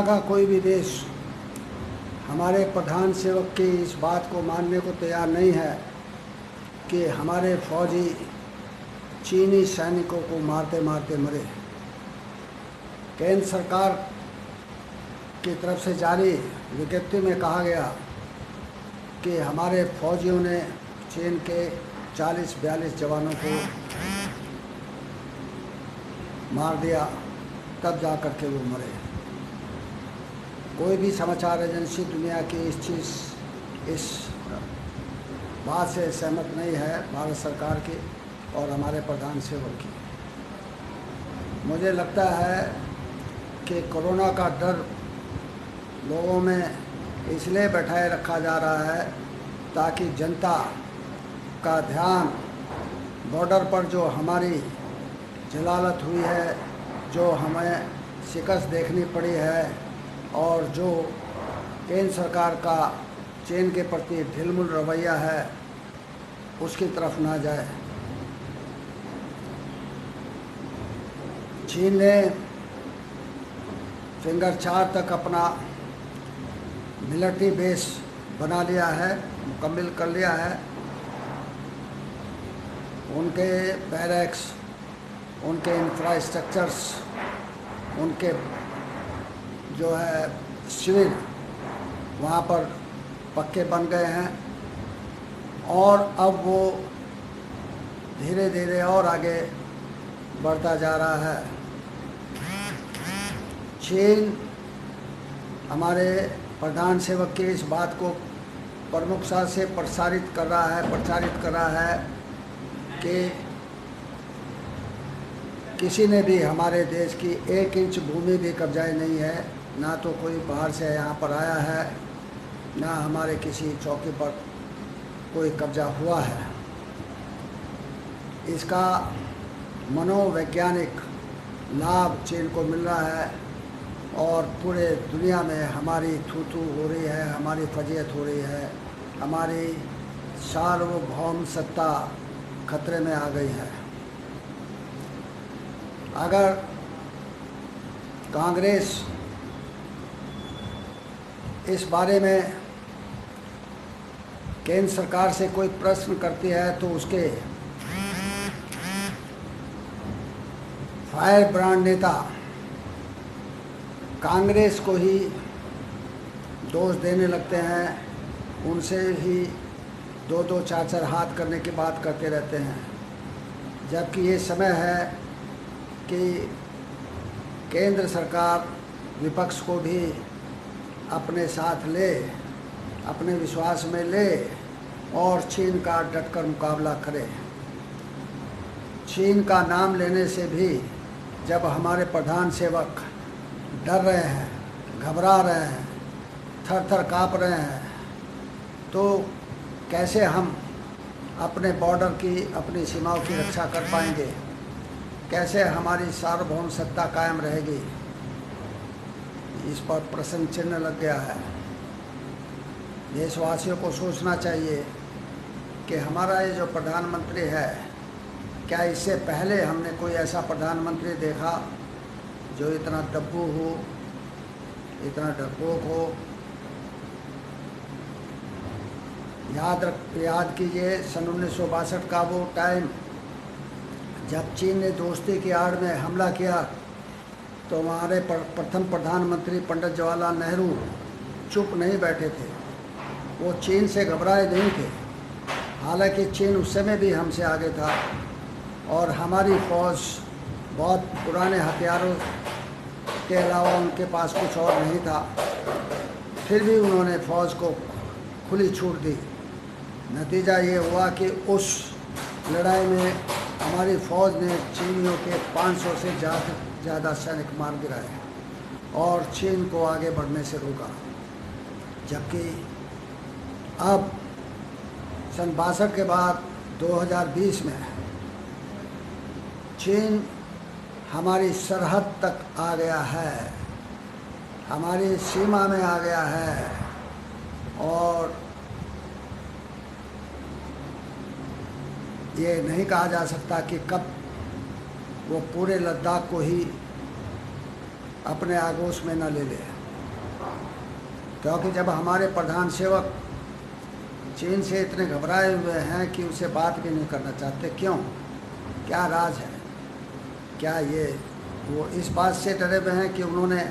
का कोई भी देश हमारे प्रधान सेवक की इस बात को मानने को तैयार नहीं है कि हमारे फौजी चीनी सैनिकों को मारते मारते मरे। केंद्र सरकार की तरफ से जारी विज्ञप्ति में कहा गया कि हमारे फौजियों ने चीन के 40-42 जवानों को मार दिया, तब जा कर के वो मरे। कोई भी समाचार एजेंसी दुनिया की इस बात से सहमत नहीं है, भारत सरकार की और हमारे प्रधान सेवक की। मुझे लगता है कि कोरोना का डर लोगों में इसलिए बैठाए रखा जा रहा है ताकि जनता का ध्यान बॉर्डर पर जो हमारी जलालत हुई है, जो हमें शिकस्त देखनी पड़ी है और जो केंद्र सरकार का चीन के प्रति ढिलमुल रवैया है, उसकी तरफ ना जाए। चीन ने फिंगर 4 तक अपना मिलिट्री बेस बना लिया है, मुकम्मल कर लिया है। उनके बैरक्स, उनके इंफ्रास्ट्रक्चर्स, उनके जो है शिविर वहाँ पर पक्के बन गए हैं और अब वो धीरे धीरे और आगे बढ़ता जा रहा है। चीन हमारे प्रधान सेवक की इस बात को प्रमुखता से प्रचारित कर रहा है कि किसी ने भी हमारे देश की 1 इंच भूमि भी कब्जाई नहीं है, ना तो कोई बाहर से यहाँ पर आया है, ना हमारे किसी चौकी पर कोई कब्जा हुआ है। इसका मनोवैज्ञानिक लाभ चीन को मिल रहा है और पूरे दुनिया में हमारी थू-थू हो रही है, हमारी फजीयत हो रही है, हमारी सार्वभौम सत्ता खतरे में आ गई है। अगर कांग्रेस इस बारे में केंद्र सरकार से कोई प्रश्न करती है तो उसके फायर ब्रांड नेता कांग्रेस को ही दोष देने लगते हैं, उनसे ही 2-2, 4-4 हाथ करने की बात करते रहते हैं। जबकि ये समय है कि केंद्र सरकार विपक्ष को भी अपने साथ ले, अपने विश्वास में ले और चीन का डटकर मुकाबला करे। चीन का नाम लेने से भी जब हमारे प्रधान सेवक डर रहे हैं, घबरा रहे हैं, थर-थर काँप रहे हैं, तो कैसे हम अपने बॉर्डर की, अपनी सीमाओं की रक्षा कर पाएंगे? कैसे हमारी सार्वभौम सत्ता कायम रहेगी? इस पर प्रश्न चिन्ह लग गया है। देशवासियों को सोचना चाहिए कि हमारा ये जो प्रधानमंत्री है, क्या इससे पहले हमने कोई ऐसा प्रधानमंत्री देखा जो इतना दब्बू हो, इतना डरपोक हो? याद कीजिए सन 1962 का वो टाइम जब चीन ने दोस्ती की आड़ में हमला किया तो हमारे प्रथम प्रधानमंत्री पंडित जवाहरलाल नेहरू चुप नहीं बैठे थे, वो चीन से घबराए नहीं थे। हालांकि चीन उस समय भी हमसे आगे था और हमारी फ़ौज बहुत पुराने हथियारों के अलावा उनके पास कुछ और नहीं था, फिर भी उन्होंने फ़ौज को खुली छूट दी। नतीजा ये हुआ कि उस लड़ाई में हमारी फ़ौज ने चीनियों के 500 से ज़्यादा सैनिक मार गिराए और चीन को आगे बढ़ने से रोका। जबकि अब सन 62 के बाद 2020 में चीन हमारी सरहद तक आ गया है, हमारी सीमा में आ गया है और ये नहीं कहा जा सकता कि कब वो पूरे लद्दाख को ही अपने आगोश में न ले ले। क्योंकि जब हमारे प्रधान सेवक चीन से इतने घबराए हुए हैं कि उसे बात भी नहीं करना चाहते, क्यों? क्या राज है? क्या ये वो इस बात से डरे हुए हैं कि उन्होंने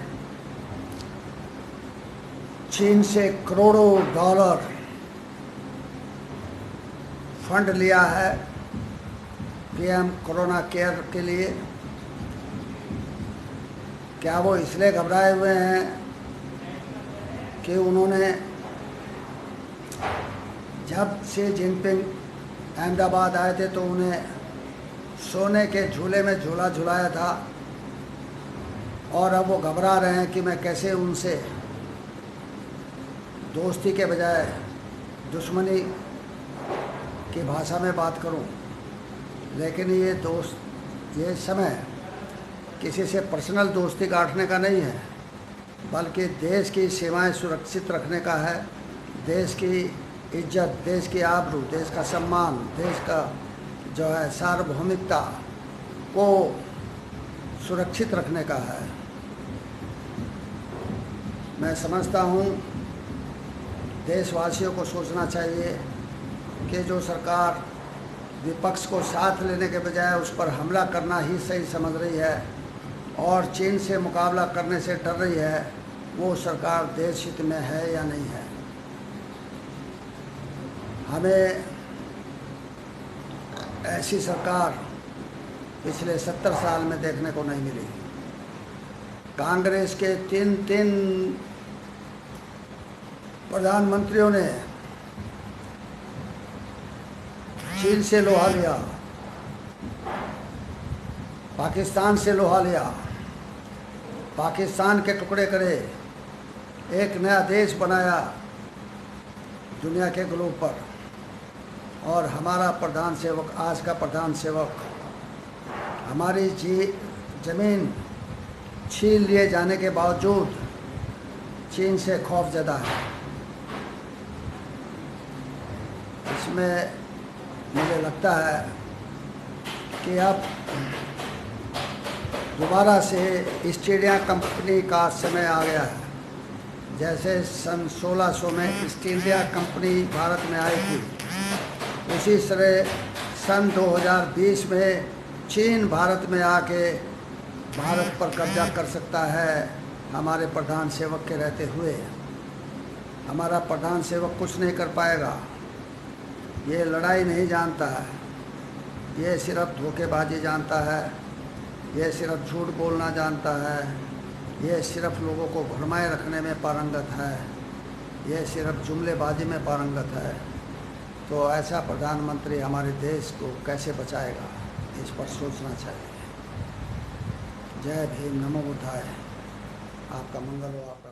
चीन से करोड़ों डॉलर फंड लिया है पीएम कोरोना केयर के लिए? क्या वो इसलिए घबराए हुए हैं कि उन्होंने जब शी जिनपिंग अहमदाबाद आए थे तो उन्हें सोने के झूले में झूला झुलाया था, और अब वो घबरा रहे हैं कि मैं कैसे उनसे दोस्ती के बजाय दुश्मनी की भाषा में बात करूं? लेकिन ये समय किसी से पर्सनल दोस्ती काटने का नहीं है, बल्कि देश की सीमाएं सुरक्षित रखने का है, देश की इज्जत, देश की आबरू, देश का सम्मान, देश का जो है सार्वभौमिकता को सुरक्षित रखने का है। मैं समझता हूँ देशवासियों को सोचना चाहिए कि जो सरकार विपक्ष को साथ लेने के बजाय उस पर हमला करना ही सही समझ रही है और चीन से मुकाबला करने से डर रही है, वो सरकार देश हित में है या नहीं है। हमें ऐसी सरकार पिछले 70 साल में देखने को नहीं मिली। कांग्रेस के तीन प्रधानमंत्रियों ने चीन से लोहा लिया, पाकिस्तान से लोहा लिया, पाकिस्तान के टुकड़े करे, एक नया देश बनाया दुनिया के ग्लोब पर। और हमारा प्रधान सेवक, आज का प्रधान सेवक, हमारी ज़मीन छीन लिए जाने के बावजूद चीन से खौफजदा है। इसमें मुझे लगता है कि अब दोबारा से ईस्ट इंडिया कंपनी का समय आ गया है। जैसे सन 1600 में ईस्ट इंडिया कंपनी भारत में आई थी, उसी तरह सन 2020 में चीन भारत में आके भारत पर कब्जा कर सकता है हमारे प्रधान सेवक के रहते हुए। हमारा प्रधान सेवक कुछ नहीं कर पाएगा। ये लड़ाई नहीं जानता है, ये सिर्फ धोखेबाजी जानता है, ये सिर्फ झूठ बोलना जानता है, ये सिर्फ लोगों को भरमाए रखने में पारंगत है, ये सिर्फ जुमलेबाजी में पारंगत है। तो ऐसा प्रधानमंत्री हमारे देश को कैसे बचाएगा, इस पर सोचना चाहिए। जय भीम, नमो बुद्धाय। आपका मंगल हो।